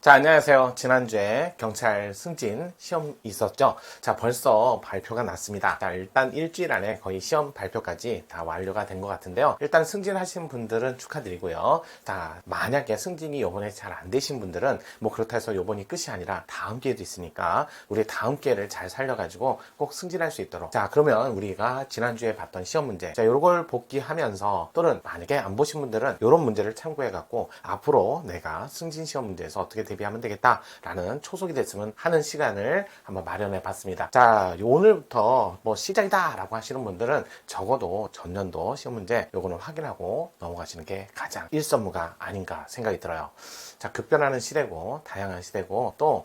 자, 안녕하세요. 지난주에 경찰 승진 시험 있었죠? 자, 벌써 발표가 났습니다. 자, 일단 일주일 안에 거의 시험 발표까지 다 완료가 된 것 같은데요. 일단 승진하신 분들은 축하드리고요. 자, 만약에 승진이 요번에 잘 안 되신 분들은 뭐 그렇다 해서 요번이 끝이 아니라 다음 기회도 있으니까 우리 다음 기회를 잘 살려가지고 꼭 승진할 수 있도록. 자, 그러면 우리가 지난주에 봤던 시험 문제. 자, 요걸 복기하면서 또는 만약에 안 보신 분들은 요런 문제를 참고해갖고 앞으로 내가 승진 시험 문제에서 어떻게 대비하면 되겠다라는 초석이 됐으면 하는 시간을 한번 마련해 봤습니다. 자, 오늘부터 뭐 시작이다 라고 하시는 분들은 적어도 전년도 시험 문제 요거는 확인하고 넘어가시는 게 가장 일선무가 아닌가 생각이 들어요. 자, 급변하는 시대고 다양한 시대고 또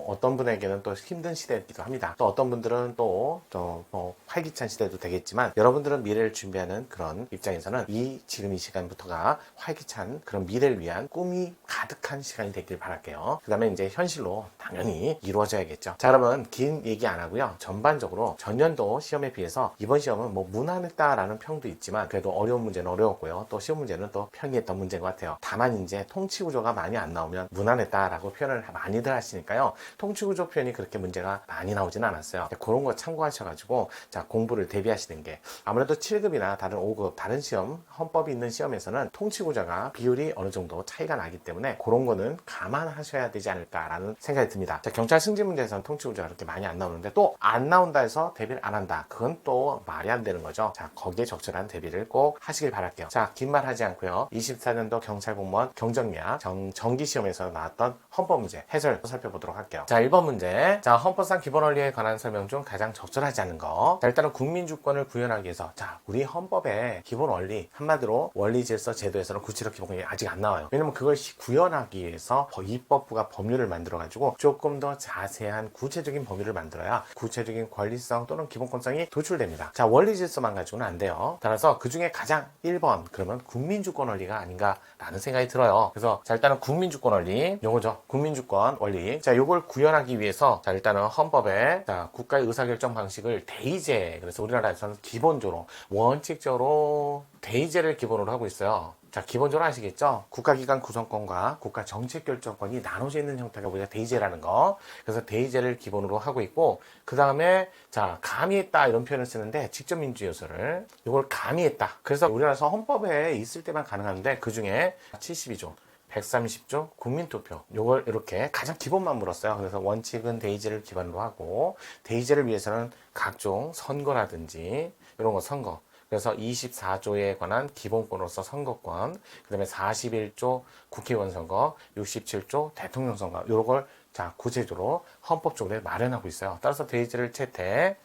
어떤 분에게는 또 힘든 시대이기도 합니다. 또 어떤 분들은 또 뭐 활기찬 시대도 되겠지만 여러분들은 미래를 준비하는 그런 입장에서는 지금 이 시간부터가 활기찬 그런 미래를 위한 꿈이 가득한 시간이 되길 바랄게요. 그 다음에 이제 현실로 당연히 이루어져야겠죠. 자, 그러면 긴 얘기 안 하고요. 전반적으로 전년도 시험에 비해서 이번 시험은 뭐 무난했다라는 평도 있지만 그래도 어려운 문제는 어려웠고요. 또 쉬운 문제는 또 평이했던 문제인 것 같아요. 다만 이제 통치구조가 많이 안 나오면 무난했다라고 표현을 많이들 하시니까요. 통치구조 표현이 그렇게 문제가 많이 나오진 않았어요. 그런 거 참고하셔가지고 자, 공부를 대비하시는 게 아무래도 7급이나 다른 5급 다른 시험 헌법이 있는 시험에서는 통치구조가 비율이 어느 정도 차이가 나기 때문에 그런 거는 감안하셔야 되지 않을까라는 생각이 듭니다. 자, 경찰 승진 문제에서는 통치구조가 그렇게 많이 안 나오는데 또 안 나온다 해서 대비를 안 한다. 그건 또 말이 안 되는 거죠. 자, 거기에 적절한 대비를 꼭 하시길 바랄게요. 자, 긴 말 하지 않고요. 24년도 경찰 공무원 경정리학 정기시험에서 나왔던 헌법 문제 해설 살펴보도록 할게요. 자, 1번 문제. 자, 헌법상 기본 원리에 관한 설명 중 가장 적절하지 않은 거. 자, 일단은 국민주권을 구현하기 위해서 자, 우리 헌법의 기본 원리 한마디로 원리 질서 제도에서는 구체적 기본이 아직 안 나와요. 왜냐면 그걸 구현하기 위해서 입법부가 법률을 만들어 가지고 조금 더 자세한 구체적인 법률을 만들어야 구체적인 권리성 또는 기본권성이 도출됩니다. 자, 원리 질서만 가지고는 안 돼요. 따라서 그 중에 가장 1번 그러면 국민주권 원리가 아닌가라는 생각이 들어요. 그래서 자, 일단은 국민주권 원리 요거죠. 국민주권 원리. 자, 요걸 구현하기 위해서 자, 일단은 헌법에 자, 국가의 의사결정 방식을 대의제 그래서 우리나라에서는 기본적으로 원칙적으로 대의제를 기본으로 하고 있어요. 자, 기본적으로 아시겠죠? 국가기관 구성권과 국가 정책 결정권이 나눠져 있는 형태가 우리가 대의제라는 거. 그래서 대의제를 기본으로 하고 있고, 그 다음에, 자, 가미했다 이런 표현을 쓰는데, 직접 민주 요소를, 이걸 가미했다. 그래서 우리나라에서 헌법에 있을 때만 가능한데, 그 중에 72조. 130조 국민투표 요걸 이렇게 가장 기본만 물었어요. 그래서 원칙은 대의제를 기반으로 하고 대의제를 위해서는 각종 선거라든지 이런 거 선거 그래서 24조에 관한 기본권으로서 선거권 그 다음에 41조 국회의원 선거 67조 대통령 선거 요런 걸 자 구체적으로 헌법적으로 마련하고 있어요. 따라서 대의제를 채택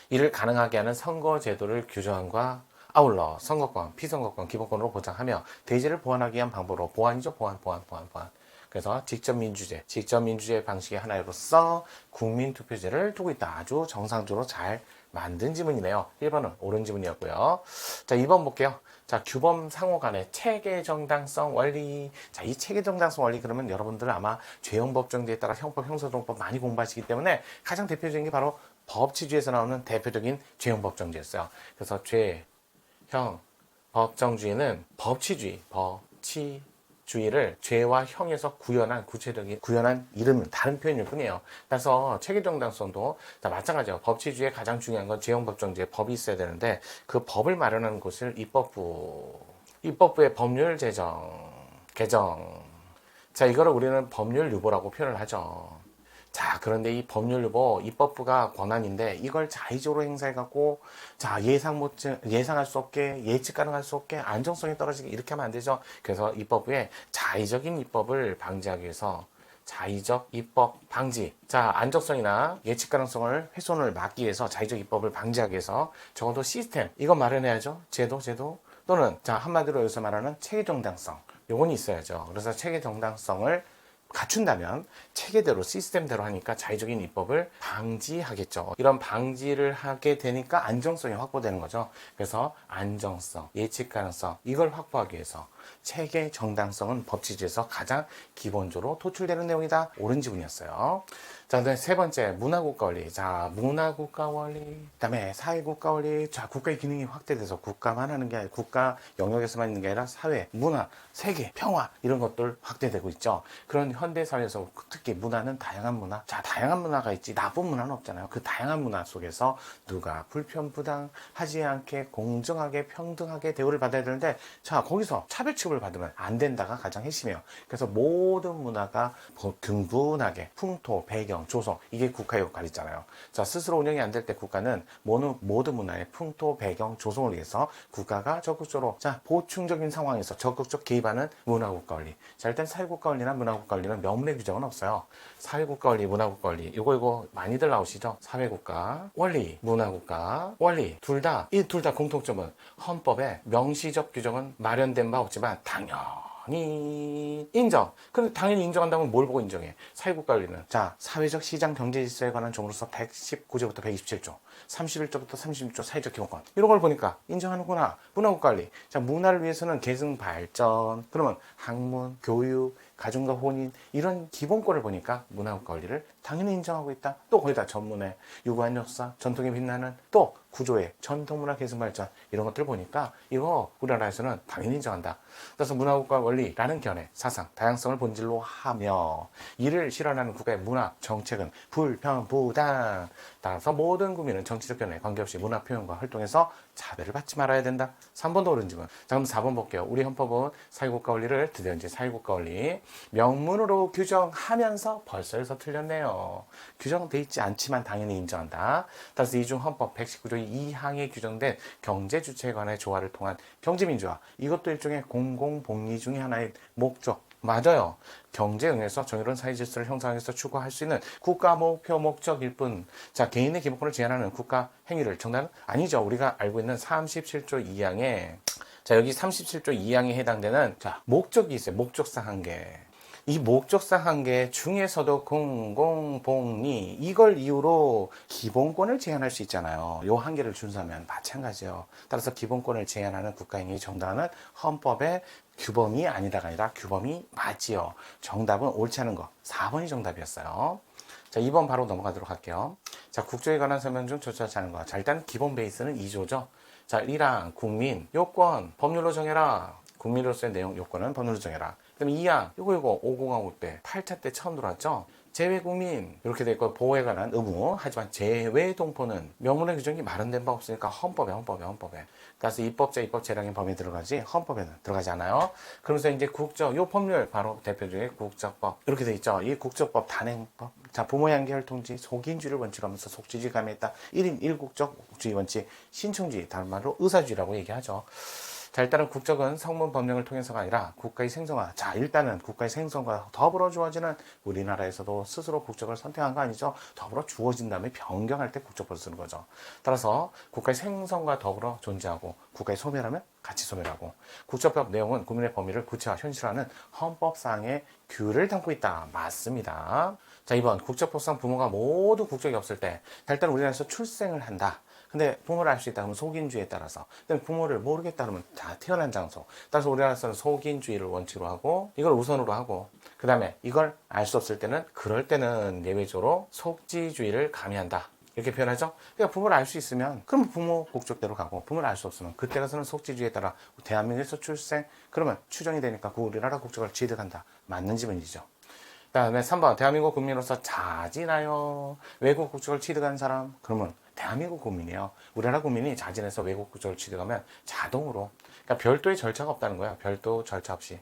이를 가능하게 하는 선거제도를 규정함과 아울러 선거권, 피선거권, 기본권으로 보장하며 대의제를 보완하기 위한 방법으로 보완이죠. 보완. 그래서 직접민주제 방식의 하나로서 국민투표제를 두고 있다. 아주 정상적으로 잘 만든 지문이네요. 1번은 옳은 지문이었고요. 자, 2번 볼게요. 자, 규범 상호 간의 체계 정당성 원리. 자, 이 체계 정당성 원리 그러면 여러분들 아마 죄형법정제에 따라 형법, 형사소송법 많이 공부하시기 때문에 가장 대표적인 게 바로 법치주의에서 나오는 대표적인 죄형법정제였어요. 그래서 형, 법정주의는 법치주의를 죄와 형에서 구현한 이름, 다른 표현일 뿐이에요. 그래서 체계정당성도 마찬가지예요. 법치주의의 가장 중요한 건 죄형법정제 법이 있어야 되는데 그 법을 마련하는 곳을 입법부의 법률 개정. 자, 이거를 우리는 법률 유보라고 표현을 하죠. 자, 그런데 이 법률유보 입법부가 권한인데 이걸 자의적으로 행사해갖고 자 예상할 수 없게 예측 가능할 수 없게 안정성이 떨어지게 이렇게 하면 안 되죠. 그래서 입법부에 자의적인 입법을 방지하기 위해서 자의적 입법 방지. 자, 안정성이나 예측 가능성을 훼손을 막기 위해서 자의적 입법을 방지하기 위해서 적어도 시스템 이거 마련해야죠. 제도 또는 자 한마디로 여기서 말하는 체계 정당성 요건이 있어야죠. 그래서 체계 정당성을 갖춘다면 체계대로 시스템대로 하니까 자의적인 입법을 방지하겠죠. 이런 방지를 하게 되니까 안정성이 확보되는 거죠. 그래서 안정성, 예측 가능성 이걸 확보하기 위해서 체계 정당성은 법치주의에서 가장 기본적으로 도출되는 내용이다. 옳은 지문이었어요. 자, 그다음에 세 번째 문화국가원리. 자, 문화국가원리. 그다음에 사회국가원리. 자, 국가의 기능이 확대돼서 국가만 하는 게 아니라 국가 영역에서만 있는 게 아니라 사회, 문화, 세계, 평화 이런 것들 확대되고 있죠. 그런 현대사회에서 특히 문화는 다양한 문화. 자, 다양한 문화가 있지 나쁜 문화는 없잖아요. 그 다양한 문화 속에서 누가 불편부당하지 않게 공정하게 평등하게 대우를 받아야 되는데, 자, 거기서 차별 취급을 받으면 안 된다가 가장 핵심이에요. 그래서 모든 문화가 균분하게 풍토, 배경, 조성, 이게 국가의 역할이잖아요. 자, 스스로 운영이 안 될 때 국가는 모든 문화의 풍토, 배경, 조성을 위해서 국가가 적극적으로, 자, 보충적인 상황에서 적극적 개입하는 문화국가원리. 자, 일단 사회국가원리나 문화국가원리는 명문의 규정은 없어요. 사회국가원리, 문화국가원리, 이거 많이들 나오시죠? 사회국가 원리, 문화국가 원리, 둘 다 공통점은 헌법에 명시적 규정은 마련된 바 없지만 당연히 인정. 그럼 당연히 인정한다면 뭘 보고 인정해? 사회국가원리는, 자, 사회적 시장 경제 질서에 관한 조문으로서 119조부터 127조, 31조부터 36조 사회적 기본권, 이런 걸 보니까 인정하는구나. 문화국가원리, 자, 문화를 위해서는 계승 발전, 그러면 학문, 교육, 가정과 혼인, 이런 기본권을 보니까 문화국가원리를 당연히 인정하고 있다. 또 거기다 전문의 유구한 역사, 전통에 빛나는 또 구조의 전통문화 계승 발전, 이런 것들 보니까 이거 우리나라에서는 당연히 인정한다. 그래서 문화국가원리라는 견해, 사상, 다양성을 본질로 하며 이를 실현하는 국가의 문화 정책은 불평부당. 따라서 모든 국민은 정치적 견해에 관계없이 문화 표현과 활동에서 차별을 받지 말아야 된다. 3번도 옳은 지문. 자, 그럼 4번 볼게요. 우리 헌법은 사회국가원리를 드디어 이제 사회국가원리 명문으로 규정하면서 벌써 여기서 틀렸네요. 규정돼 있지 않지만 당연히 인정한다. 따라서 이중 헌법 119조 2항에 규정된 경제주체에 관한 조화를 통한 경제민주화, 이것도 일종의 공공복리 중의 하나의 목적. 맞아요. 경제에 의해서 정의로운 사회질서를 형성해서 추구할 수 있는 국가 목표 목적일 뿐. 자, 개인의 기본권을 제한하는 국가 행위를 정당은 아니죠. 우리가 알고 있는 37조 2항에, 자, 여기 37조 2항에 해당되는, 자, 목적이 있어요. 목적상 한계. 이 목적상 한계 중에서도 공공복리, 이걸 이유로 기본권을 제한할 수 있잖아요. 요 한계를 준수하면 마찬가지예요. 따라서 기본권을 제한하는 국가행위 정당은 헌법의 규범이 아니다가 아니라 규범이 맞지요. 정답은 옳지 않은 거 4번이 정답이었어요. 자, 2번 바로 넘어가도록 할게요. 자, 국조에 관한 설명 중 조치하지 않은 거. 자, 일단 기본 베이스는 2조죠. 자, 1항 국민 요건 법률로 정해라. 국민으로서의 내용 요건은 법률로 정해라. 그다음에 2항 요거 50항 때 8차 때 처음 들어왔죠. 제외국민 이렇게 돼 있고, 보호에 관한 의무. 하지만 제외동포는 명문의 규정이 마련된 바 없으니까 헌법에. 따라서 입법자 입법 재량의 범위에 들어가지 헌법에는 들어가지 않아요. 그러면서 이제 국적, 요 법률 바로 대표 중에 국적법 이렇게 돼 있죠. 이 국적법 단행법. 자, 부모 양계 혈통지, 속인주의를 원칙으로 하면서 속주의지 감했다. 1인 1국적주의 원칙, 신청주의, 다른 말로 의사주의라고 얘기하죠. 자, 일단은 국적은 성문 법령을 통해서가 아니라 국가의 생성화. 자, 일단은 국가의 생성과 더불어 주어지는, 우리나라에서도 스스로 국적을 선택한 거 아니죠. 더불어 주어진 다음에 변경할 때 국적법을 쓰는 거죠. 따라서 국가의 생성과 더불어 존재하고 국가의 소멸하면 같이 소멸하고, 국적법 내용은 국민의 범위를 구체화 현실화하는 헌법상의 규를 담고 있다. 맞습니다. 자, 2번 국적법상 부모가 모두 국적이 없을 때, 일단 우리나라에서 출생을 한다. 근데 부모를 알 수 있다 그러면 속인주의에 따라서, 근데 부모를 모르겠다 그러면 다 태어난 장소. 따라서 우리나라에서는 속인주의를 원칙으로 하고 이걸 우선으로 하고, 그 다음에 이걸 알 수 없을 때는, 그럴 때는 예외적으로 속지주의를 가미한다. 이렇게 표현하죠. 그러니까 부모를 알 수 있으면 그럼 부모 국적대로 가고, 부모를 알 수 없으면 그때 가서는 속지주의에 따라 대한민국에서 출생, 그러면 추정이 되니까 그 우리나라 국적을 취득한다. 맞는 지문이죠. 그 다음에 3번 대한민국 국민으로서 자진하여 외국 국적을 취득한 사람, 그러면 대한민국 국민이에요. 우리나라 국민이 자진해서 외국 국적을 취득하면 자동으로, 그러니까 별도의 절차가 없다는 거예요. 별도 절차 없이.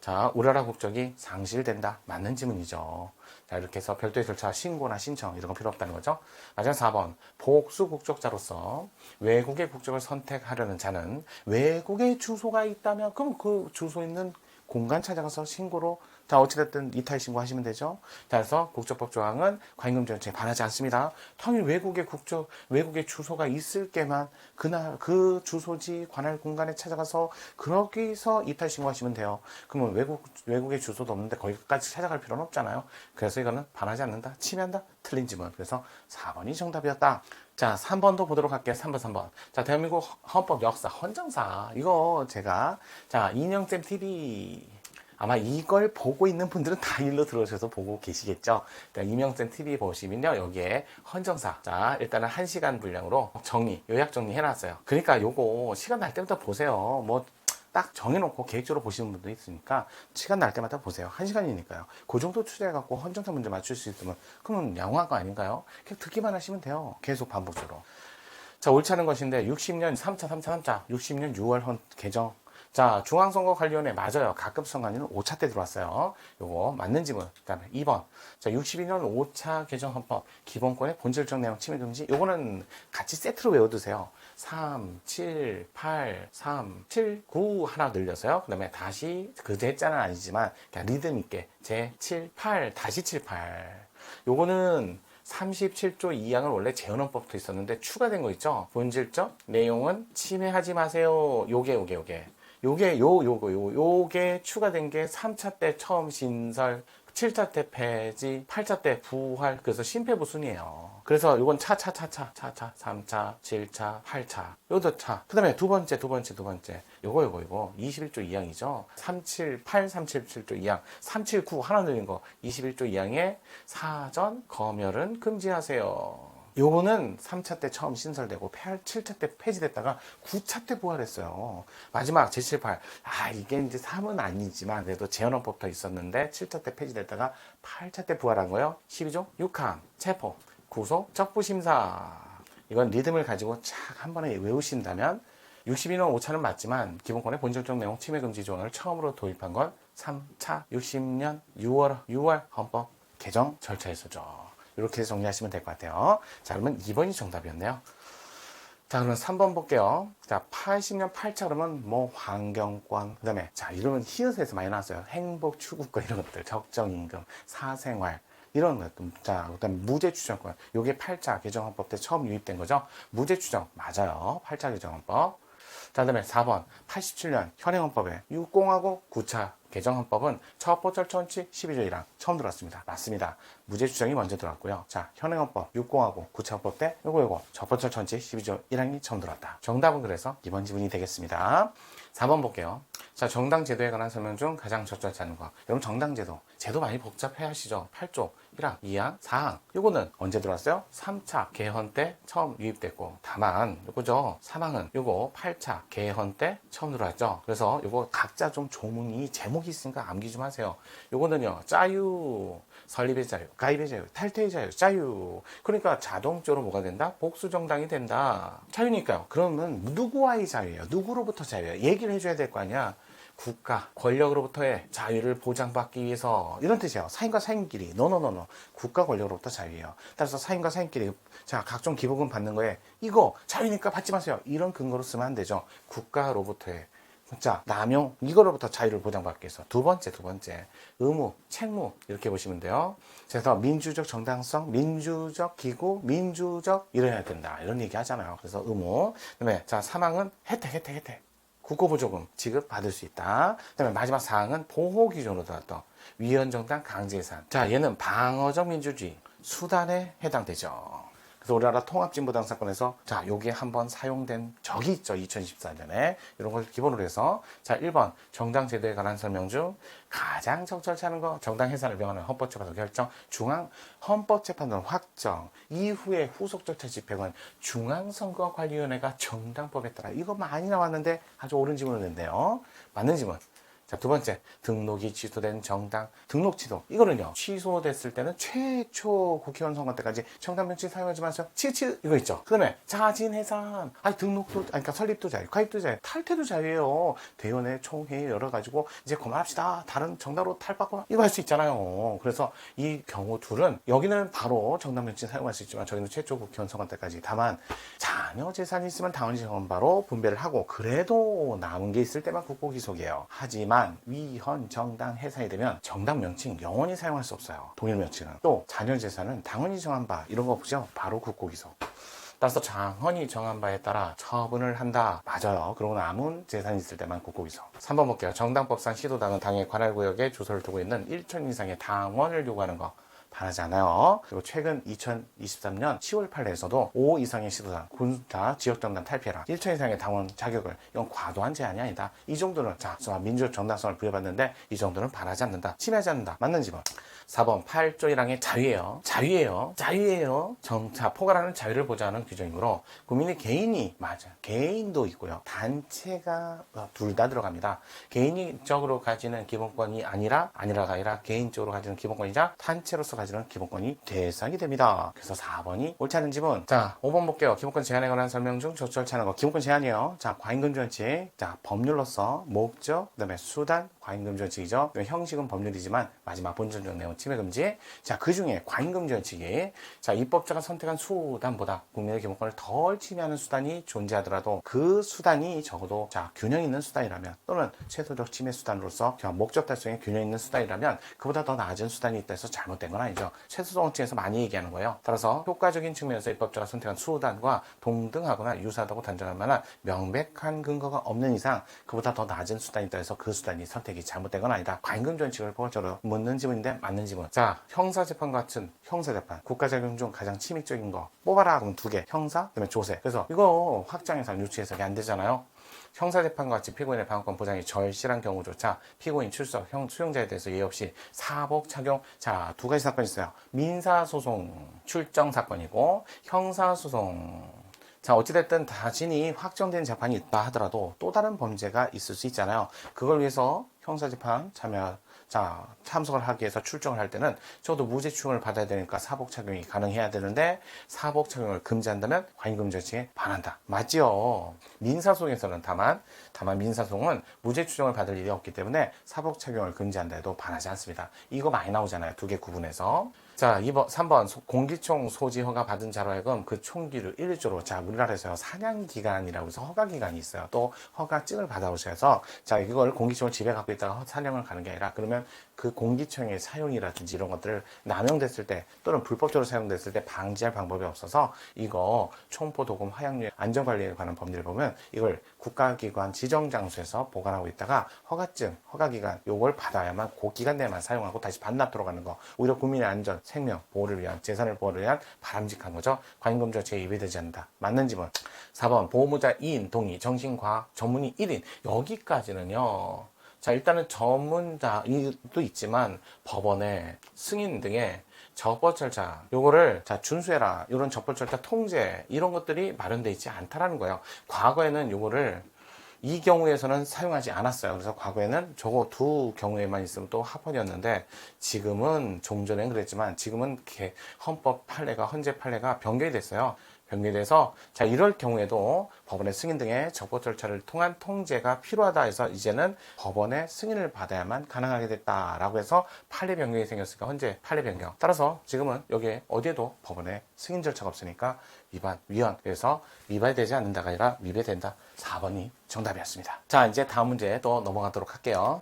자, 우리나라 국적이 상실된다. 맞는 지문이죠. 자, 이렇게 해서 별도의 절차, 신고나 신청 이런 거 필요 없다는 거죠. 마지막 4번 복수 국적자로서 외국의 국적을 선택하려는 자는 외국의 주소가 있다면, 그럼 그 주소 있는 공간 찾아가서 신고로, 자, 어찌됐든 이탈 신고하시면 되죠. 그래서 국적법 조항은 과잉금 정책에 반하지 않습니다. 당연히 외국의 주소가 있을 게만 그날 그 주소지 관할 공간에 찾아가서 거기서 이탈 신고하시면 돼요. 그러면 외국의 주소도 없는데 거기까지 찾아갈 필요는 없잖아요. 그래서 이거는 반하지 않는다, 침해한다, 틀린 지문. 그래서 4번이 정답이었다. 자, 3번도 보도록 할게요. 3번. 자, 대한민국 헌법 역사, 헌정사. 이거 제가, 자, 이영쌤 TV. 아마 이걸 보고 있는 분들은 다 일로 들어오셔서 보고 계시겠죠. 그러니까 이명쌤 TV 보시면요, 여기에 헌정사. 자, 일단은 1시간 분량으로 요약 정리 해놨어요. 그러니까 요거 시간 날 때부터 보세요. 뭐, 딱 정해놓고 계획적으로 보시는 분도 있으니까 시간 날 때마다 보세요. 1시간이니까요. 그 정도 투자해갖고 헌정사 문제 맞출 수 있으면 그러면 양호한 거 아닌가요? 그냥 듣기만 하시면 돼요. 계속 반복적으로. 자, 옳지 않은 것인데 60년 3차 60년 6월 헌 개정. 자, 중앙선거관리위원회 맞아요. 가급 선관위는 5차 때 들어왔어요. 요거 맞는 지문. 그다음에 2번. 자, 62년 5차 개정 헌법 기본권의 본질적 내용 침해 금지. 요거는 같이 세트로 외워두세요. 3, 7, 8, 3, 7, 9 하나 늘려서요. 그다음에 다시 그 제자는 아니지만 그냥 리듬 있게 제 7, 8 다시 7, 8. 요거는 37조 2항은 원래 재헌헌법도 있었는데 추가된 거 있죠. 본질적 내용은 침해하지 마세요. 요게 추가된 게 3차 때 처음 신설, 7차 때 폐지, 8차 때 부활. 그래서 심폐부순이에요. 그래서 요건 3차, 7차, 8차, 요도 차. 그 다음에 두 번째. 요거 21조 2항이죠. 378, 377조 2항, 379 하나 늘린 거 21조 2항에 사전 검열은 금지하세요. 요거는 3차 때 처음 신설되고 7차 때 폐지됐다가 9차 때 부활했어요. 마지막 제78. 이게 이제 3은 아니지만 그래도 재헌헌법도 있었는데 7차 때 폐지됐다가 8차 때 부활한 거예요. 12조 6항 체포 구속 적부심사. 이건 리듬을 가지고 착 한 번에 외우신다면 62년 5차는 맞지만 기본권의 본질적 내용 침해 금지 조항을 처음으로 도입한 건 3차 60년 6월 헌법 개정 절차에서죠. 이렇게 정리하시면 될 것 같아요. 자, 그러면 2번이 정답이었네요. 자, 그러면 3번 볼게요. 자, 80년 8차 그러면 뭐 환경권, 그 다음에 자, 이러면 히읗에서 많이 나왔어요. 행복 추구권 이런 것들, 적정임금, 사생활 이런 것들. 자, 그다음에 무죄추정권. 요게 8차 개정헌법 때 처음 유입된 거죠. 무죄추정 맞아요. 8차 개정헌법. 자, 그다음에 4번 87년 현행헌법에 60하고 9차 개정헌법은 처법절차원칙 12조 1항 처음 들어왔습니다. 맞습니다. 무죄추정이 먼저 들어왔고요. 자, 현행헌법 60하고 9차 헌법 때 요거 처법절차원칙 12조 1항이 처음 들어왔다. 정답은 그래서 이번 지문이 되겠습니다. 4번 볼게요. 자, 정당제도에 관한 설명 중 가장 적절치 않은 거. 여러분 정당제도 많이 복잡해 하시죠. 8조 1항, 2항, 4항. 요거는 언제 들어왔어요? 3차 개헌 때 처음 유입됐고, 다만 요거죠. 3항은 요거 8차 개헌 때 처음 들어왔죠. 그래서 요거 각자 좀 조문이 제목이 있으니까 암기 좀 하세요. 요거는요. 짜유, 설립의 자유, 가입의 자유, 탈퇴의 자유, 짜유. 그러니까 자동적으로 뭐가 된다? 복수정당이 된다. 자유니까요. 그러면 누구와의 자유예요? 누구로부터 자유예요? 얘기를 해줘야 될 거 아니야. 국가, 권력으로부터의 자유를 보장받기 위해서 이런 뜻이에요. 사인과 사인끼리 노노노노 국가 권력으로부터 자유예요. 따라서 사인과 사인끼리 자 각종 기본금 받는 거에 이거 자유니까 받지 마세요. 이런 근거로 쓰면 안 되죠. 국가로부터의 자 남용 이거로부터 자유를 보장받기 위해서 두 번째 의무, 책무 이렇게 보시면 돼요. 그래서 민주적 정당성, 민주적 기구, 민주적 이래야 된다 이런 얘기 하잖아요. 그래서 의무. 그다음에 자 3항은 혜택. 국고보조금 지급받을 수 있다. 그 다음에 마지막 사항은 보호기준으로 들어왔던 위헌정당 강제예산. 자, 얘는 방어적 민주주의 수단에 해당되죠. 그래서 우리나라 통합진보당 사건에서 자, 요게 한번 사용된 적이 있죠. 2014년에. 이런 걸 기본으로 해서 자, 1번 정당제도에 관한 설명 중 가장 적절치 않은 거 정당 해산을 명하는 헌법재판소 결정 중앙 헌법재판소는 확정 이후에 후속 절차 집행은 중앙선거관리위원회가 정당법에 따라 이거 많이 나왔는데 아주 옳은 질문을 냈네요. 맞는 질문. 자, 두 번째, 등록이 취소된 정당, 등록 취소. 이거는요, 취소됐을 때는 최초 국회의원 선거 때까지 정당 명칭 사용하지 마세요. 치치 이거 있죠. 그 다음에 자진 해산. 등록도, 그러니까 설립도 자유, 가입도 자유, 탈퇴도 자유예요. 대의원회, 총회 열어가지고 이제 그만합시다. 다른 정당으로 탈바꿔. 이거 할 수 있잖아요. 그래서 이 경우 둘은 여기는 바로 정당 명칭 사용할 수 있지만 저기는 최초 국회의원 선거 때까지. 다만 자녀 재산이 있으면 당헌 정헌바로 분배를 하고 그래도 남은 게 있을 때만 국고기속이에요. 하지만 위헌 정당 해산이 되면 정당 명칭 영원히 사용할 수 없어요. 동일 명칭은. 또 자녀 재산은 당헌이 정한 바 이런 거 보죠. 바로 국고기속. 따라서 당헌이 정한 바에 따라 처분을 한다. 맞아요. 그러고 남은 재산이 있을 때만 국고기속. 3번 볼게요. 정당법상 시도당은 당의 관할구역에 주소를 두고 있는 1천 이상의 당원을 요구하는 거. 반하지 않아요. 그리고 최근 2023년 10월 판례에서도 5 이상의 시도당, 군사, 지역정당 탈피해라, 1천 이상의 당원 자격을, 이건 과도한 제한이 아니다. 이 정도는 민주적 정당성을 부여받는데 이 정도는 반하지 않는다, 침해하지 않는다. 맞는 지문. 4번 8조 1항의 자유예요. 정차 포괄하는 자유를 보장하는 규정이므로 국민의 개인이 개인도 있고요, 단체가 둘 다 들어갑니다. 개인적으로 가지는 기본권이 아니라가 아니라 개인적으로 가지는 기본권이자 단체로서 가지는 기본권이 대상이 됩니다. 그래서 4번이 옳지 않은 지문. 자, 5번 볼게요. 기본권 제한에 관한 설명 중 적절치 않은 거. 기본권 제한이에요. 자, 과잉금지원칙. 자, 법률로서 목적, 그 다음에 수단, 과잉금지원칙이죠. 형식은 법률이지만 마지막 본질적 내용 침해금지. 자, 그 중에 과잉금지원칙이, 자, 입법자가 선택한 수단보다 국민의 기본권을 덜 침해하는 수단이 존재하더라도 그 수단이 적어도 균형 있는 수단이라면, 또는 최소적 침해 수단으로서 목적 달성에 균형 있는 수단이라면 그보다 더 나아진 수단이 있다 해서 잘못된 건 아니죠. 최소성 측에서 많이 얘기하는 거예요. 따라서 효과적인 측면에서 입법자가 선택한 수단과 동등하거나 유사하다고 단정할 만한 명백한 근거가 없는 이상 그보다 더 낮은 수단이 있다 해서 그 수단이 선택이 잘못된 건 아니다. 과잉금지원칙을 포괄적으로 묻는 지문인데 맞는 지문. 자, 형사재판 같은 형사재판, 국가자금 중 가장 침입적인 거 뽑아라 그러면 2개, 형사, 그다음에 조세. 그래서 이거 확장해서 유치 해석이 안 되잖아요. 형사재판과 같이 피고인의 방어권 보장이 절실한 경우조차 피고인 출석, 수용자에 대해서 예의 없이 사복 착용. 자, 2가지 사건이 있어요. 민사소송 출정 사건이고 형사소송. 자, 어찌됐든 자신이 확정된 재판이 있다 하더라도 또 다른 범죄가 있을 수 있잖아요. 그걸 위해서 형사재판 참석을 하기 위해서 출정을 할 때는 적어도 무죄 추정을 받아야 되니까 사복 착용이 가능해야 되는데, 사복 착용을 금지한다면 과잉금지원칙에 반한다. 맞지요? 민사소송에서는 다만 민사소송은 무죄 추정을 받을 일이 없기 때문에 사복 착용을 금지한다 해도 반하지 않습니다. 이거 많이 나오잖아요. 2개 구분해서. 자, 3번 공기총 소지 허가 받은 자로 하여금 그 총기를 일조로, 자, 우리나라에서 사냥기간이라고 해서 허가기간이 있어요. 또 허가증을 받아오셔서, 자, 이걸 공기총을 집에 갖고 있다가 사냥을 가는 게 아니라, 그러면 그 공기총의 사용이라든지 이런 것들을 남용됐을 때 또는 불법적으로 사용됐을 때 방지할 방법이 없어서, 이거 총포, 도금, 화약류 안전관리에 관한 법률을 보면 이걸 국가기관 지정장소에서 보관하고 있다가 허가증, 허가기간 요걸 받아야만 그 기간 내만 사용하고 다시 반납 들어가는 거, 오히려 국민의 안전, 생명 보호를 위한, 재산을 보호를 위한 바람직한 거죠. 과잉금지원칙에 위배되지 않는다. 맞는 지문. 4번 보호무자 2인 동의, 정신과학 전문의 1인. 여기까지는요, 자, 일단은 전문자도 있지만 법원에 승인 등의 적법 절차, 요거를 준수해라, 이런 적법 절차 통제, 이런 것들이 마련되어 있지 않다라는 거예요. 과거에는 요거를 이 경우에서는 사용하지 않았어요. 그래서 과거에는 저거 2 경우에만 있으면 또 합헌이었는데, 지금은 종전엔 그랬지만 지금은 헌법 판례가, 헌재 판례가 변경이 됐어요. 변경이 돼서, 자, 이럴 경우에도 법원의 승인 등의 적법 절차를 통한 통제가 필요하다 해서 이제는 법원의 승인을 받아야만 가능하게 됐다라고 해서 판례 변경이 생겼으니까 헌재 판례 변경. 따라서 지금은 여기에 어디에도 법원의 승인 절차가 없으니까 위헌. 그래서 위반되지 않는다가 아니라 위배된다. 4번이 정답이었습니다. 자, 이제 다음 문제 또 넘어가도록 할게요.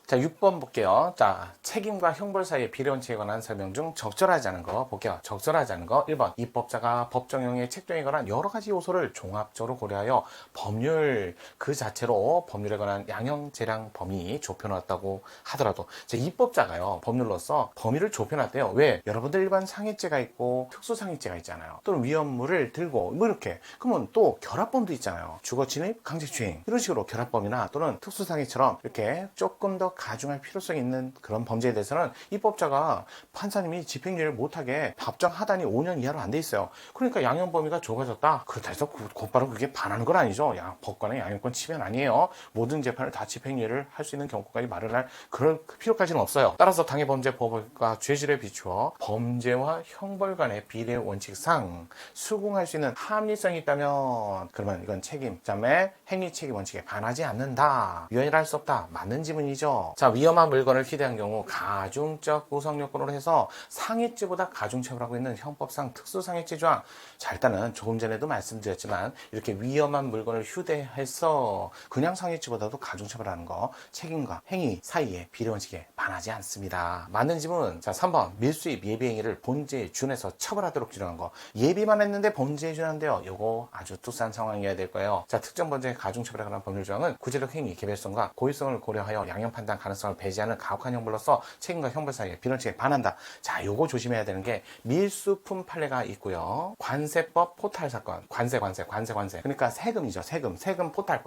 자, 6번 볼게요. 자, 책임과 형벌 사이의 비례원칙에 관한 설명 중 적절하지 않은 거 볼게요. 적절하지 않은 거 1번 입법자가 법정형의 책정에 관한 여러 가지 요소를 종합적으로 고려하여 법률 그 자체로 법률에 관한 양형 재량 범위 좁혀놨다고 하더라도, 자, 입법자가요 법률로서 범위를 좁혀놨대요. 왜? 여러분들 일반 상해죄가 있고 특수상해죄가 있잖아요. 또는 위험물을 들고 뭐 이렇게. 그러면 또 결합범도 있잖아요. 주거침입, 강제추행, 이런 식으로 결합범이나 또는 특수상해처럼 이렇게 조금 더 가중할 필요성이 있는 그런 범죄에 대해서는 입법자가, 판사님이 집행유예를 못하게 법정 하단이 5년 이하로 안 돼 있어요. 그러니까 양형 범위가 좁아졌다. 그렇다 해서 곧바로 그게 반하는 건 아니죠. 법관의 양형권 침해는 아니에요. 모든 재판을 다 집행유예를 할 수 있는 경우까지 마련할 그런 필요까지는 없어요. 따라서 당해범죄법과 죄질에 비추어 범죄와 형벌 간의 비례 원칙상 수긍할 수 있는 합리성이 있다면, 그러면 이건 책임, 그다음에 행위 책임 원칙에 반하지 않는다. 위헌이라 할 수 없다. 맞는 지문이죠. 자, 위험한 물건을 휴대한 경우 가중적 구성 요건으로 해서 상해죄보다 가중처벌하고 있는 형법상 특수상해죄 조항. 자, 일단은 조금 전에도 말씀드렸지만 이렇게 위험한 물건을 휴대해서 그냥 상해죄보다도 가중처벌하는 거, 책임과 행위 사이에 비례원칙에 반하지 않습니다. 맞는 지문. 자, 3번 밀수입 예비행위를 본죄에 준해서 처벌하도록 규정한 거. 예비만 했는데 본죄에 준한대요. 요거 아주 투싼 상황이어야 될 거예요. 자, 특정 범죄의 가중처벌에 관한 법률 조항은 구제적 행위 개별성과 고의성을 고려하여 양형 판단 발생할 가능성을 배제하는 가혹한 형벌로서 책임과 형벌 사이에 비론칙에 반한다. 자, 요거 조심해야 되는 게 밀수품 판례가 있고요. 관세법 포탈 사건, 관세. 그러니까 세금이죠. 세금 포탈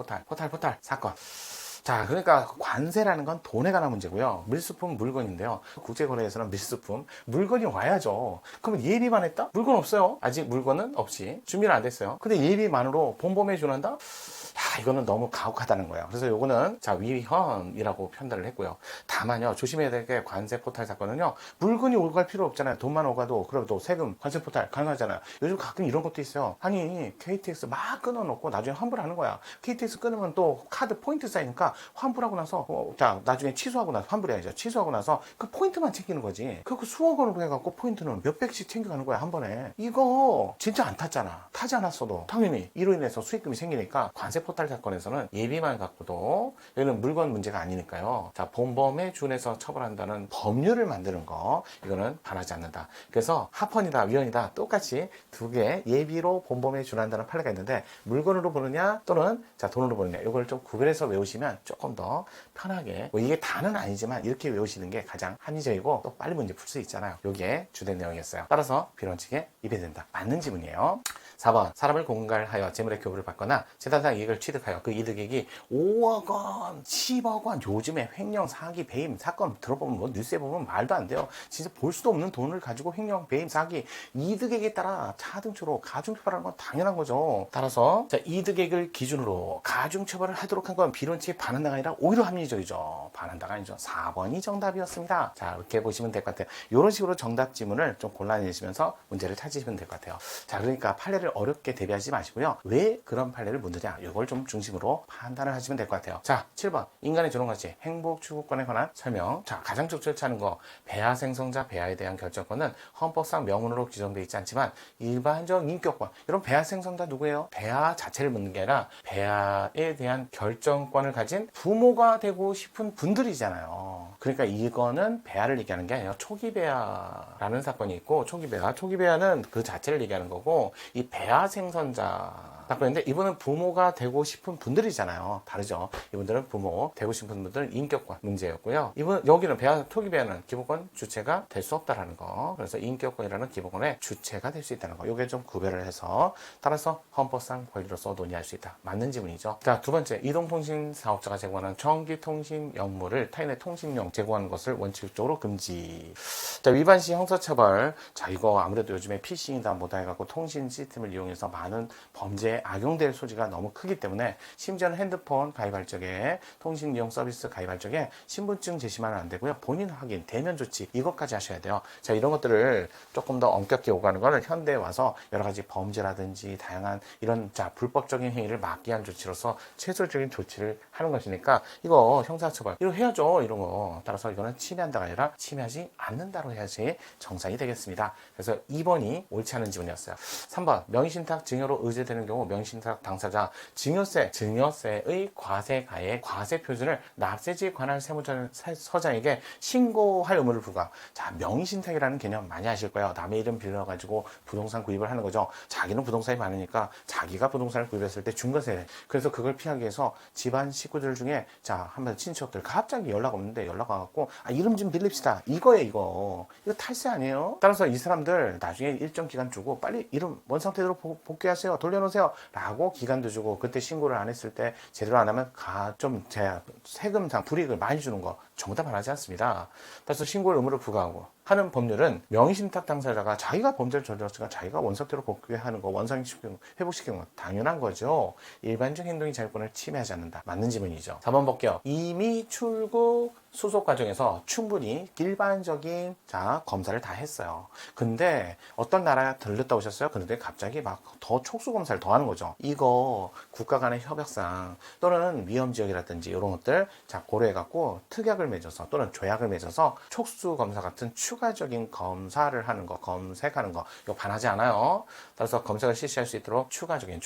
사건. 자, 그러니까 관세라는 건 돈에 관한 문제고요. 밀수품 물건인데요. 국제거래에서는 밀수품 물건이 와야죠. 그러면 예비만 했다? 물건 없어요. 아직 물건은 없이 준비는 안 됐어요. 근데 예비만으로 본범에 준한다? 이거는 너무 가혹하다는 거예요. 그래서 요거는 자 위헌이라고 판단을 했고요. 다만요, 조심해야 될 게 관세 포탈 사건은요, 물건이 오고 갈 필요 없잖아요. 돈만 오가도 그래도 세금 관세 포탈 가능하잖아요. 요즘 가끔 이런 것도 있어요. 아니 KTX 막 끊어놓고 나중에 환불하는 거야. KTX 끊으면 또 카드 포인트 쌓이니까 환불하고 나서 자 나중에 취소하고 나서 환불해야죠. 취소하고 나서 그 포인트만 챙기는 거지. 그 수억 원으로 해갖고 포인트는 몇백씩 챙겨가는 거야 한 번에. 이거 진짜 안 탔잖아. 타지 않았어도 당연히 이로 인해서 수익금이 생기니까 관세 포탈 사건에서는 예비만 갖고도, 여기는 물건 문제가 아니니까요. 자, 본범에 준해서 처벌한다는 법률을 만드는 거, 이거는 반하지 않는다. 그래서 합헌이다 위헌이다 똑같이 두 개 예비로 본범에 준한다는 판례가 있는데, 물건으로 보느냐 또는 자 돈으로 보느냐, 이걸 좀 구별해서 외우시면 조금 더 편하게, 뭐 이게 다는 아니지만 이렇게 외우시는 게 가장 합리적이고 또 빨리 문제 풀 수 있잖아요. 이게 주된 내용이었어요. 따라서 비론칙에 위배된다. 맞는 지문이에요. 4번, 사람을 공갈하여 재물의 교부를 받거나 재단상 이익을 취득하여 그 이득액이 5억 원, 10억 원, 요즘에 횡령, 사기, 배임 사건 들어보면 뭐 뉴스에 보면 말도 안 돼요. 진짜 볼 수도 없는 돈을 가지고 횡령, 배임, 사기, 이득액에 따라 차등처로 가중처벌하는 건 당연한 거죠. 따라서 자, 이득액을 기준으로 가중처벌을 하도록 한 건 비론칙에 반한다가 아니라 오히려 합리적이죠. 반한다가 아니죠. 4번이 정답이었습니다. 자, 이렇게 보시면 될 것 같아요. 이런 식으로 정답 지문을 좀 골라내시면서 문제를 찾으시면 될 것 같아요. 자, 그러니까 판례를 어렵게 대비하지 마시고요. 왜 그런 판례를 묻느냐, 이걸 좀 중심으로 판단을 하시면 될 것 같아요. 자, 7번 인간의 존엄가치 행복 추구권에 관한 설명. 자, 가장 적절치 거, 배아 생성자 배아에 대한 결정권은 헌법상 명문으로 규정되어 있지 않지만 일반적 인격권. 이런 배아 생성자 누구예요? 배아 자체를 묻는 게 아니라 배아에 대한 결정권을 가진 부모가 되고 싶은 분들이잖아요. 그러니까 이거는 배아를 얘기하는 게 아니라 초기 배아라는 사건이 있고, 초기 배아는 그 자체를 얘기하는 거고, 이 배아 생선자 그런데 이분은 부모가 되고 싶은 분들이잖아요. 다르죠. 이분들은 부모 되고 싶은 분들은 인격권 문제였고요. 여기는 초기 배아는 기본권 주체가 될 수 없다라는 거. 그래서 인격권이라는 기본권의 주체가 될 수 있다는 거. 요게 좀 구별을 해서 따라서 헌법상 권리로서 논의할 수 있다. 맞는 지문이죠. 자, 두 번째, 이동통신 사업자가 제공하는 전기통신 역물을 타인의 통신용 제공하는 것을 원칙적으로 금지. 자, 위반 시 형사처벌. 자, 이거 아무래도 요즘에 피싱이다 뭐다 해갖고 통신 시스템을 이용해서 많은 범죄에 악용될 소지가 너무 크기 때문에, 심지어는 핸드폰 가입할 적에, 통신 이용 서비스 가입할 적에 신분증 제시만 안 되고요. 본인 확인, 대면 조치 이것까지 하셔야 돼요. 자, 이런 것들을 조금 더 엄격히 오가는 거는 현대에 와서 여러 가지 범죄라든지 다양한 이런 불법적인 행위를 막기 위한 조치로서 최소적인 조치를 하는 것이니까 이거 형사처벌 이거 해야죠. 이런 거. 따라서 이거는 침해한다가 아니라 침해하지 않는다로 해야지 정상이 되겠습니다. 그래서 2번이 옳지 않은 지문이었어요. 3번, 명의신탁 증여로 의제되는 경우 명의신탁 당사자 증여세의 과세가액 과세 표준을 납세지에 관할 세무서장에게 신고할 의무를 부과. 자, 명의신탁이라는 개념 많이 아실 거예요. 남의 이름 빌려가지고 부동산 구입을 하는 거죠. 자기는 부동산이 많으니까 자기가 부동산을 구입했을 때 중과세. 그래서 그걸 피하기 위해서 집안 식구들 중에 한번 친척들 갑자기 연락 없는데 연락 와갖고 이름 좀 빌립시다. 이거예요. 이거 탈세 아니에요? 따라서 이 사람들 나중에 일정 기간 주고 빨리 이름 원 상태대로 복귀하세요. 돌려놓으세요. 라고 기간도 주고, 그때 신고를 안 했을 때 제대로 안 하면 세금상 불이익을 많이 주는 거 정답 안 하지 않습니다. 따라서 신고를 의무를 부과하고 하는 법률은 명의신탁 당사자가 자기가 범죄를 저질렀으니까 자기가 원상태로 복귀하는 거, 원상시키는 거, 회복시키는 거 당연한 거죠. 일반적 행동이 자유권을 침해하지 않는다. 맞는 지문이죠. 4번 볼게요. 이미 출국 수속 과정에서 충분히 일반적인 검사를 다 했어요. 근데 어떤 나라에 들렸다 오셨어요? 근데 갑자기 막 더 촉수 검사를 더 하는 거죠. 이거 국가 간의 협약상 또는 위험 지역이라든지 이런 것들 고려해갖고 특약을 맺어서 또는 조약을 맺어서 촉수 검사 같은 추가적인 검사를 하는 거, 검색하는 거 이거 반하지 않아요. 따라서 검색을 실시할 수 있도록 추가적인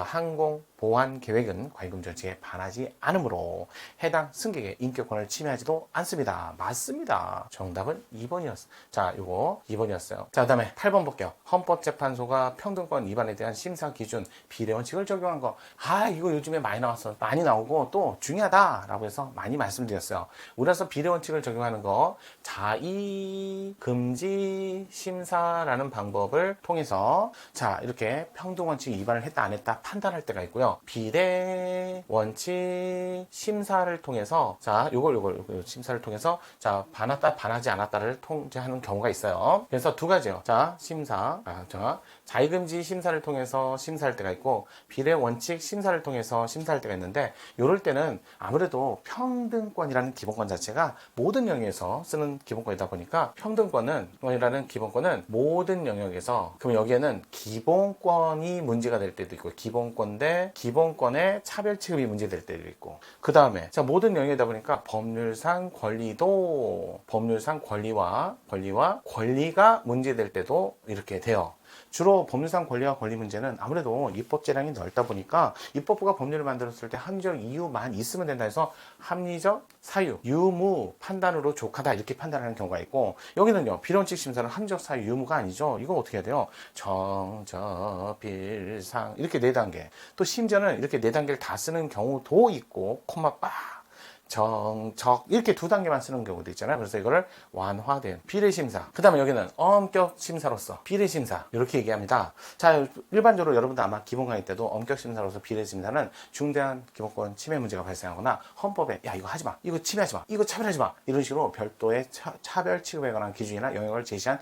항공 보안 계획은 과잉금 조치에 반하지 않으므로 해당 승객의 인격권을 침해 동의하지도 않습니다. 맞습니다. 정답은 2번이었어요. 자, 요거 2번이었어요. 자, 그다음에 8번 볼게요. 헌법재판소가 평등권 위반에 대한 심사 기준 비례 원칙을 적용한 거. 아, 이거 요즘에 많이 나왔어. 많이 나오고 또 중요하다라고 해서 많이 말씀드렸어요. 우리나라에서 비례 원칙을 적용하는 거 자의 금지 심사라는 방법을 통해서 자, 이렇게 평등 원칙 위반을 했다 안 했다 판단할 때가 있고요. 비례 원칙 심사를 통해서 자, 요걸 심사를 통해서 자, 반했다 반하지 않았다를 통제하는 경우가 있어요. 그래서 두 가지요. 자, 심사. 자의금지 심사를 통해서 심사할 때가 있고 비례 원칙 심사를 통해서 심사할 때가 있는데 이럴 때는 아무래도 평등권이라는 기본권 자체가 모든 영역에서 쓰는 기본권이다 보니까 평등권이라는 기본권은 모든 영역에서 그럼 여기에는 기본권이 문제가 될 때도 있고 기본권 대 기본권의 차별 취급이 문제될 때도 있고 그 다음에 자 모든 영역이다 보니까 법률상 권리가 문제될 때도 이렇게 돼요. 주로 법률상 권리와 권리 문제는 아무래도 입법 재량이 넓다 보니까 입법부가 법률을 만들었을 때 합리적 이유만 있으면 된다 해서 합리적 사유, 유무 판단으로 족하다 이렇게 판단하는 경우가 있고 여기는요 비례원칙 심사는 합리적 사유, 유무가 아니죠. 이거 어떻게 해야 돼요? 정적, 빌상 이렇게 4단계 또 심지어는 이렇게 4단계를 다 쓰는 경우도 있고 콤마 빡 정적 이렇게 2단계만 쓰는 경우도 있잖아요. 그래서 이거를 완화된 비례심사 그 다음에 여기는 엄격심사로서 비례심사 이렇게 얘기합니다. 자 일반적으로 여러분도 아마 기본 강의 때도 엄격심사로서 비례심사는 중대한 기본권 침해 문제가 발생하거나 헌법에 야 이거 하지마 이거 침해하지마 이거 차별하지마 이런 식으로 별도의 차별 취급에 관한 기준이나 영역을 제시한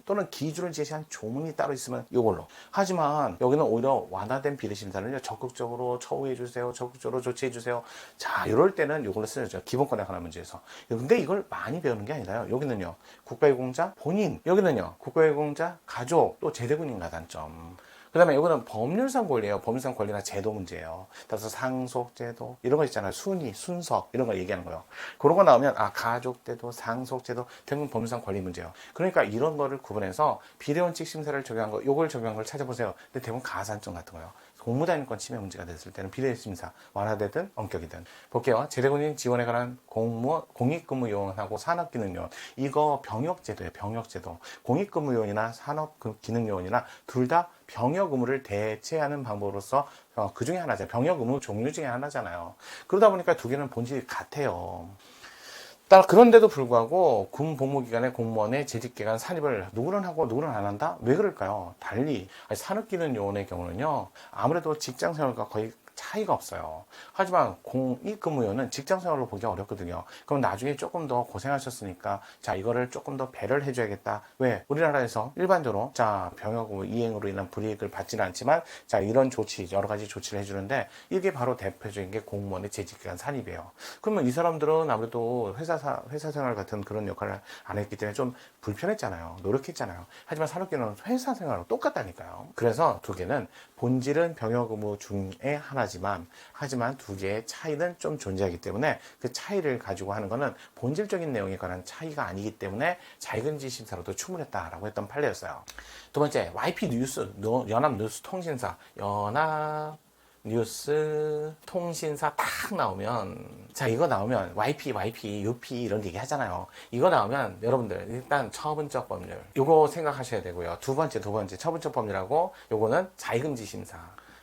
또는 기준을 제시한 조문이 따로 있으면 이걸로 하지만 여기는 오히려 완화된 비례심사는요 적극적으로 처우해주세요 적극적으로 조치해주세요 자 이럴 때는 이걸로 쓰여져 기본권에 관한 문제에서 근데 이걸 많이 배우는 게 아니라요 여기는요 국가유공자 본인 여기는요 국가유공자 가족 또 제대군인 가산점 그 다음에 이거는 법률상 권리예요. 법률상 권리나 제도 문제예요. 따라서 상속제도 이런 거 있잖아요. 순위, 순서 이런 거 얘기하는 거예요. 그런 거 나오면 가족제도, 상속제도 대부분 법률상 권리 문제예요. 그러니까 이런 거를 구분해서 비례원칙 심사를 적용한 거 요걸 적용한 걸 찾아보세요. 근데 대부분 가산점 같은 거예요. 공무단위권 침해 문제가 됐을 때는 비례심사 완화되든 엄격이든 볼게요. 제대군인 지원에 관한 공익근무요원하고 산업기능요원 이거 병역제도예요. 병역제도 공익근무요원이나 산업기능요원이나 둘 다 병역 의무를 대체하는 방법으로서 그 중에 하나죠. 병역 의무 종류 중에 하나잖아요. 그러다 보니까 두 개는 본질이 같아요. 그런데도 불구하고 군 복무기관의 공무원의 재직기간 산입을 누구는 하고 누구는 안 한다? 왜 그럴까요? 달리 산업기능요원의 경우는요 아무래도 직장생활과 거의 차이가 없어요. 하지만 공익근무요원은 직장생활로 보기 어렵거든요. 그럼 나중에 조금 더 고생하셨으니까 자 이거를 조금 더 배려를 해줘야겠다. 왜? 우리나라에서 일반적으로 자 병역 이행으로 인한 불이익을 받지는 않지만 자 이런 조치 여러 가지 조치를 해주는데 이게 바로 대표적인 게 공무원의 재직기간 산입이에요. 그러면 이 사람들은 아무래도 회사 생활 같은 그런 역할을 안 했기 때문에 좀 불편했잖아요. 노력했잖아요. 하지만 산업기능은 회사 생활하고 똑같다니까요. 그래서 두 개는 본질은 병역 의무 중에 하지만 두 개의 차이는 좀 존재하기 때문에 그 차이를 가지고 하는 것은 본질적인 내용에 관한 차이가 아니기 때문에 자의금지 심사로도 충분했다라고 했던 판례였어요. 두 번째, YP 뉴스, 연합뉴스통신사, 연합뉴스통신사 딱 나오면 자 이거 나오면 YP, UP 이런 얘기 하잖아요. 이거 나오면 여러분들 일단 처분적 법률 이거 생각하셔야 되고요. 두 번째 처분적 법률하고 요거는 자의금지 심사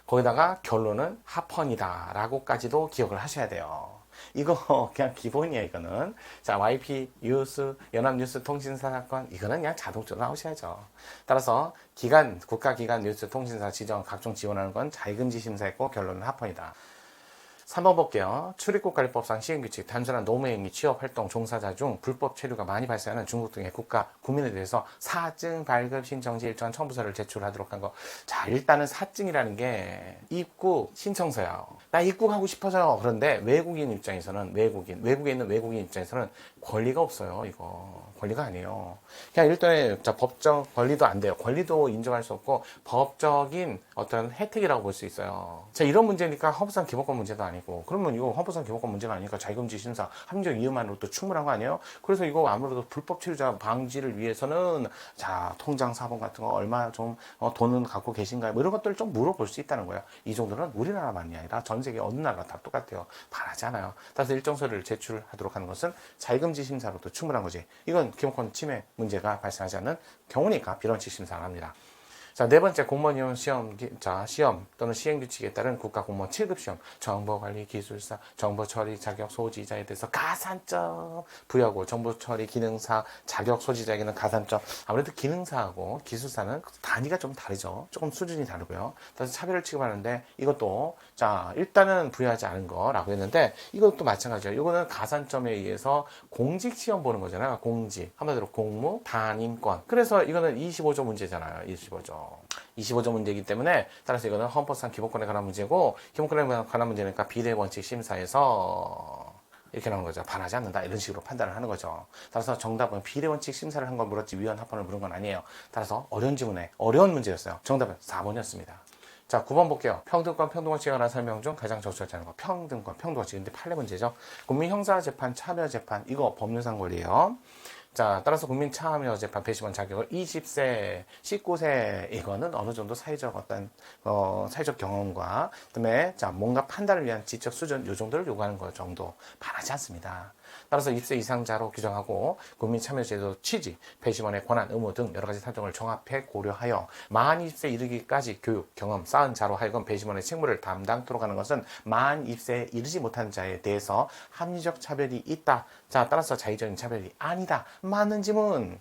거기다가 결론은 합헌이다 라고까지도 기억을 하셔야 돼요. 이거 그냥 기본이에요. 이거는 자 YP 뉴스 연합뉴스 통신사 사건 이거는 그냥 자동적으로 나오셔야죠. 따라서 국가기관 뉴스 통신사 지정 각종 지원하는 건 자의금지 심사했고 결론은 합헌이다. 3번 볼게요. 출입국관리법상 시행규칙, 단순한 노무행위, 취업활동, 종사자 중 불법 체류가 많이 발생하는 중국 등의 국가, 국민에 대해서 사증 발급 신청 시 일정한 청부서를 제출하도록 한 거. 자, 일단은 사증이라는 게 입국 신청서야. 나 입국하고 싶어서요. 그런데 외국에 있는 외국인 입장에서는 권리가 없어요. 이거 권리가 아니에요. 그냥 일단은 법적 권리도 안 돼요. 권리도 인정할 수 없고 법적인 어떤 혜택이라고 볼 수 있어요. 자, 이런 문제니까 헌법상 기본권 문제도 아니고 아니고. 그러면 이거 헌법상 기본권 문제가 아니니까 자기금지 심사 합리적 이유만으로도 충분한 거 아니에요? 그래서 이거 아무래도 불법 체류자 방지를 위해서는 자 통장 사본 같은 거 얼마 좀 돈은 갖고 계신가요? 뭐 이런 것들을 좀 물어볼 수 있다는 거예요. 이 정도는 우리나라만이 아니라 전 세계 어느 나라 다 똑같아요. 바라지 않아요. 따라서 일정 서류를 제출하도록 하는 것은 자기금지 심사로도 충분한 거지. 이건 기본권 침해 문제가 발생하지 않는 경우니까 비원칙 심사를 합니다. 자, 네 번째 공무원 이용 시험, 시험 또는 시행규칙에 따른 국가공무원 7급 시험, 정보관리 기술사, 정보처리 자격 소지자에 대해서 가산점 부여하고 정보처리 기능사 자격 소지자에게는 가산점. 아무래도 기능사하고 기술사는 단위가 좀 다르죠. 조금 수준이 다르고요. 그래서 차별을 취급하는데 이것도 자 일단은 부여하지 않은 거라고 했는데 이것도 마찬가지예요. 이거는 가산점에 의해서 공직 시험 보는 거잖아요. 공직 한마디로 공무 단임권. 그래서 이거는 25조 문제잖아요. 25조 문제이기 때문에 따라서 이거는 헌법상 기본권에 관한 문제고 기본권에 관한 문제니까 비례원칙 심사에서 이렇게 나오는 거죠. 반하지 않는다 이런 식으로 판단을 하는 거죠. 따라서 정답은 비례원칙 심사를 한 걸 물었지 위헌 합헌을 물은 건 아니에요. 따라서 어려운 지문에 어려운 문제였어요. 정답은 4번이었습니다. 자, 9번 볼게요. 평등권, 평등원칙에 관한 설명 중 가장 적절하지 않은 거. 평등권, 평등원칙. 근데 판례 문제죠. 국민형사재판, 참여재판. 이거 법률상 권리예요. 자, 따라서 국민참여재판 배심원 자격을 20세, 19세 이거는 어느 정도 사회적 사회적 경험과 그다음에 자 뭔가 판단을 위한 지적 수준 요 정도를 요구하는 거 정도 바라지 않습니다. 따라서 20세 이상자로 규정하고 국민참여제도 취지, 배심원의 권한, 의무 등 여러 가지 사정을 종합해 고려하여 만 20세 이르기까지 교육, 경험 쌓은 자로 하여금 배심원의 책무를 담당토록 하는 것은 만 20세에 이르지 못한 자에 대해서 합리적 차별이 있다. 자, 따라서 자의적인 차별이 아니다. 맞는 지문.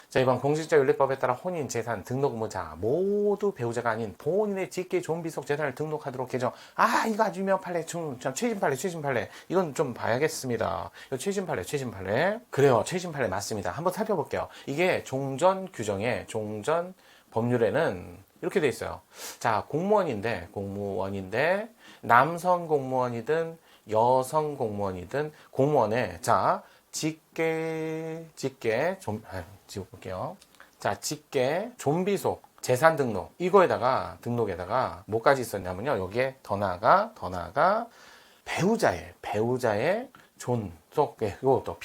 자, 이번 공직자윤리법에 따라 혼인, 재산, 등록 의무자 모두 배우자가 아닌 본인의 직계 존비속 재산을 등록하도록 개정. 아, 이거 아주 유명한 판례, 최신 판례. 이건 좀 봐야겠습니다. 이거 최신 판례. 그래요, 최신 판례 맞습니다. 한번 살펴볼게요. 이게 종전 규정에, 종전 법률에는 이렇게 돼 있어요. 자, 공무원인데, 남성 공무원이든 여성 공무원이든 공무원에, 자, 지워볼게요. 자, 직계, 좀비속, 재산 등록. 이거에다가, 등록에다가, 뭐까지 있었냐면요. 여기에 더 나아가, 배우자의 존속, 이것도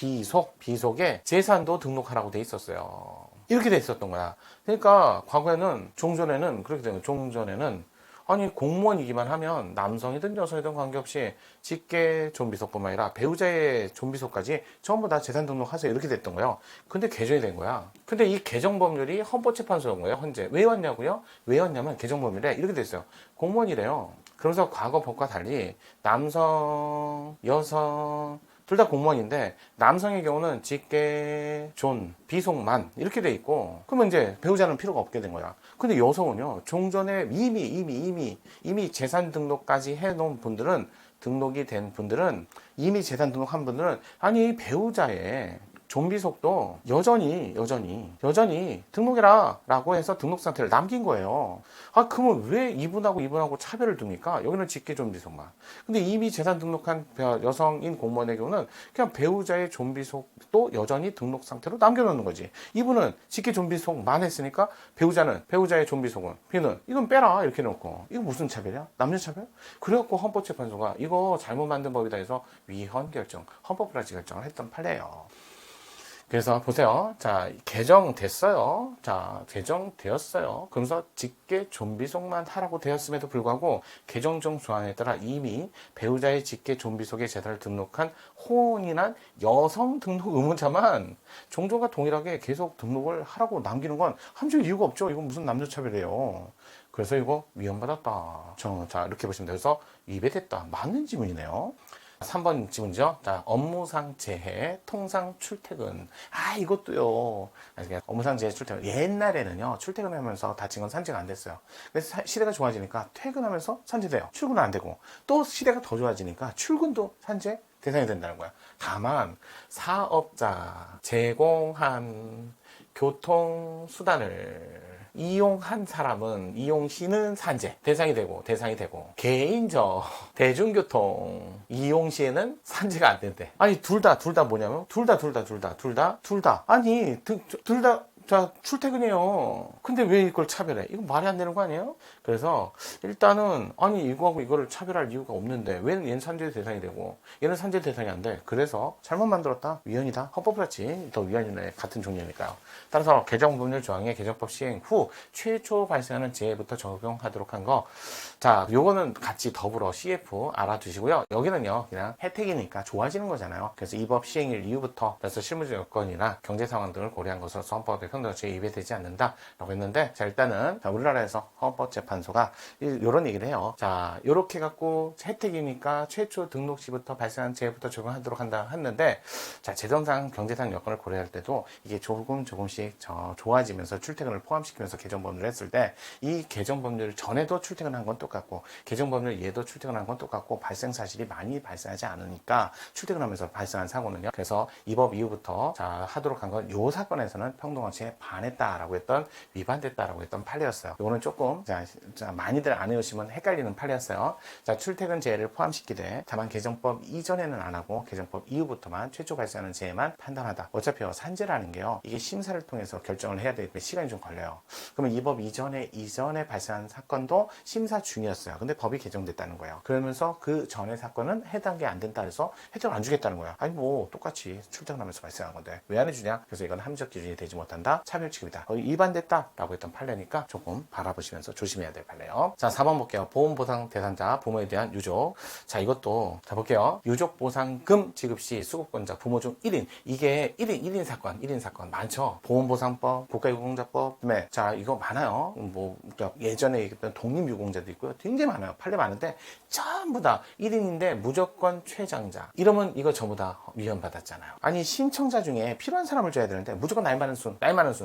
비속에 재산도 등록하라고 돼 있었어요. 이렇게 돼 있었던 거야. 그러니까, 과거에는, 그렇게 된 거예요. 종전에는, 아니 공무원이기만 하면 남성이든 여성이든 관계없이 직계 존비속뿐만 아니라 배우자의 존비속까지 전부 다 재산 등록하세요 이렇게 됐던 거예요. 근데 개정이 된 거야. 근데 이 개정 법률이 헌법재판소에 온 거예요. 현재 왜 왔냐고요? 왜 왔냐면 개정 법률에 이렇게 됐어요. 공무원이래요. 그러면서 과거 법과 달리 남성, 여성 둘 다 공무원인데 남성의 경우는 직계, 존, 비속만 이렇게 돼 있고 그러면 이제 배우자는 필요가 없게 된 거야. 근데 여성은요 종전에 이미 재산 등록까지 해놓은 분들은 등록이 된 분들은 이미 재산 등록한 분들은 아니 배우자의 존비속도 여전히 등록해라 라고 해서 등록 상태를 남긴 거예요. 아, 그러면 왜 이분하고 차별을 둡니까? 여기는 직계 존비속만. 근데 이미 재산 등록한 여성인 공무원의 경우는 그냥 배우자의 존비속도 여전히 등록 상태로 남겨놓는 거지. 이분은 직계 존비속만 했으니까 배우자의 존비속은 이건 빼라 이렇게 놓고 이거 무슨 차별이야? 남녀 차별? 그래갖고 헌법재판소가 이거 잘못 만든 법이다 해서 위헌 결정, 헌법불합치 결정을 했던 판례예요. 그래서 보세요. 자, 개정됐어요. 그러면서 직계 존비속만 하라고 되었음에도 불구하고 개정중 조항에 따라 이미 배우자의 직계 존비속에 재산을 등록한 혼인한 여성 등록 의무자만 종전과 동일하게 계속 등록을 하라고 남기는 건 함정 이유가 없죠. 이건 무슨 남녀차별이에요. 그래서 이거 위헌받았다. 자, 이렇게 보시면 돼요. 그래서 위배됐다. 맞는 지문이네요. 3번 지문이죠. 자, 업무상 재해, 통상 출퇴근. 아, 이것도요. 업무상 재해 출퇴근. 옛날에는요, 출퇴근하면서 다친 건 산재가 안 됐어요. 그래서 시대가 좋아지니까 퇴근하면서 산재돼요. 출근은 안 되고. 또 시대가 더 좋아지니까 출근도 산재 대상이 된다는 거야. 다만, 사업자 제공한 교통수단을 이용한 사람은 이용 시는 산재 대상이 되고 개인적 대중교통 이용 시에는 산재가 안 된대. 아니 둘 다 뭐냐면 둘 다 아니 둘 다 자, 출퇴근이에요. 근데 왜 이걸 차별해? 이거 말이 안 되는 거 아니에요? 그래서 일단은 아니 이거하고 이거를 차별할 이유가 없는데 왜 얘는 산재 대상이 되고 얘는 산재 대상이 안 돼? 그래서 잘못 만들었다. 위헌이다. 헌법이지. 더 위헌이네. 같은 종류니까요. 따라서 개정법률 조항의 개정법 시행 후 최초 발생하는 재해부터 적용하도록 한 거. 자, 요거는 같이 더불어 CF 알아두시고요. 여기는요, 그냥 혜택이니까 좋아지는 거잖아요. 그래서 이 법 시행일 이후부터 그래서 실무적 여건이나 경제 상황 등을 고려한 것으로서 헌법의 평등성에 위배되지 않는다라고 했는데, 자, 일단은 자, 우리나라에서 헌법재판소가 이런 얘기를 해요. 자, 요렇게 갖고 혜택이니까 최초 등록 시부터 발생한 재해부터 적용하도록 한다 했는데, 자, 재정상 경제상 여건을 고려할 때도 이게 조금씩 좋아지면서 출퇴근을 포함시키면서 개정법률을 했을 때 이 개정법률 전에도 출퇴근한 건 똑같고 개정법률 얘도 출퇴근한 건 똑같고 발생 사실이 많이 발생하지 않으니까 출퇴근하면서 발생한 사고는요. 그래서 이 법 이후부터 자 하도록 한 건 요 사건에서는 평등원칙에 반했다라고 했던 위반됐다라고 했던 판례였어요. 요거는 조금 자 많이들 안 해오시면 헷갈리는 판례였어요. 자, 출퇴근 재해를 포함시키되 다만 개정법 이전에는 안 하고 개정법 이후부터만 최초 발생하는 재해만 판단하다. 어차피요 산재라는 게요 이게 심사를 통해서 결정을 해야 되기 때문에 시간이 좀 걸려요. 그러면 이 법 이전에 발생한 사건도 심사 중이었어요. 근데 법이 개정됐다는 거예요. 그러면서 그 전의 사건은 해당이 안 된다 해서 혜택을 안 주겠다는 거예요. 아니 뭐 똑같이 출퇴근하면서 발생한 건데 왜 안 해주냐? 그래서 이건 함적 기준이 되지 못한다. 차별취급이다. 거의 위반됐다라고 했던 판례니까 조금 바라보시면서 조심해야 될 판례요. 자, 4번 볼게요. 보험보상 대상자 부모에 대한 유족. 자, 이것도 자 볼게요. 유족보상금 지급 시 수급권자 부모 중 1인. 이게 1인 사건 많죠. 보험보상법, 국가유공자법, 네. 자, 이거 많아요. 뭐 예전에 얘기했던 독립유공자도 있고요. 굉장히 많아요. 판례 많은데 전부 다 1인인데 무조건 최장자. 이러면 이거 전부 다 위헌받았잖아요. 아니 신청자 중에 필요한 사람을 줘야 되는데 무조건 나이 많은 순,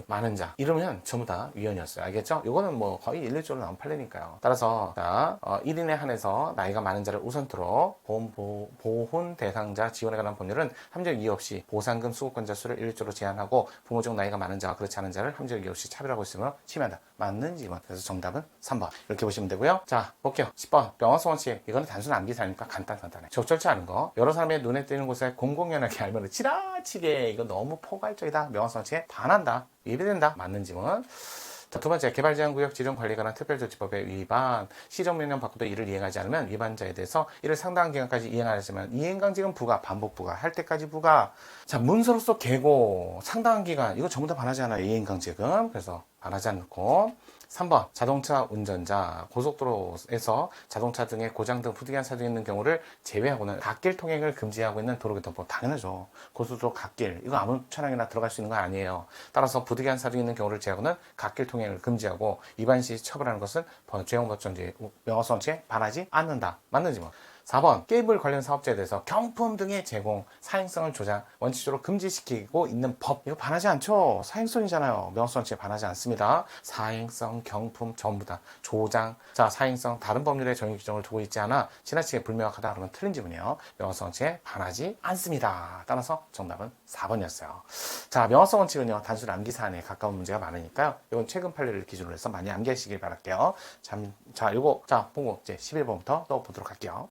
많은 자. 이러면 전부 다 위헌이었어요. 알겠죠? 이거는 뭐 거의 일률적으로 나온 판례니까요. 따라서 자 1인에 한해서 나이가 많은 자를 우선토록 보훈 대상자 지원에 관한 법률은 함정 이유 없이 보상금 수급권자 수를 일률적으로 제한하고 부모 중 나이가 많은 자와 그렇지 않은 자를 함정 이유 없이 차별하고 있으므로 침해한다. 맞는지만. 그래서 정답은 3번. 이렇게 보시면 되고요. 자, 볼게요. 10번. 명확성 원칙. 이거는 단순 암기사니까 간단해. 적절치 않은 거. 여러 사람의 눈에 띄는 곳에 공공연하게 알면 지나치게 이거 너무 포괄적이다. 명확성 원칙에 반한다. 위배된다. 맞는지만. 자, 두 번째, 개발제한구역 지정관리에 관한 특별조치법의 위반. 시정명령 받고도 이를 이행하지 않으면 위반자에 대해서 이를 상당한 기간까지 이행하지만 이행강제금 부과, 반복 부과, 할 때까지 부과. 자, 문서로서 계고, 상당한 기간. 이거 전부 다 반하지 않아요. 이행강제금. 그래서 반하지 않고. 3번 자동차 운전자 고속도로에서 자동차 등의 고장 등 부득이한 사정이 있는 경우를 제외하고는 갓길 통행을 금지하고 있는 도로교통법. 당연하죠. 고속도로 갓길 이거 아무 차량이나 들어갈 수 있는 거 아니에요. 따라서 부득이한 사정이 있는 경우를 제외하고는 갓길 통행을 금지하고 위반 시 처벌하는 것은 죄형법정지 명확성칙에 반하지 않는다. 맞는지 뭐. 4번 게이블 관련 사업자에 대해서 경품 등의 제공, 사행성을 조장, 원칙적으로 금지시키고 있는 법. 이거 반하지 않죠? 사행성이잖아요. 명확성칙에 반하지 않습니다. 사행성, 경품 전부 다 조장. 자, 사행성 다른 법률의 정의 규정을 두고 있지 않아 지나치게 불명확하다 그러면 틀린 지문이에요. 명확성칙에 반하지 않습니다. 따라서 정답은 4번이었어요. 자, 명확성 원칙은요 단순 암기 사안에 가까운 문제가 많으니까요. 이건 최근 판례를 기준으로 해서 많이 암기하시길 바랄게요. 자, 요거 보고 이제 11번부터 또 보도록 할게요.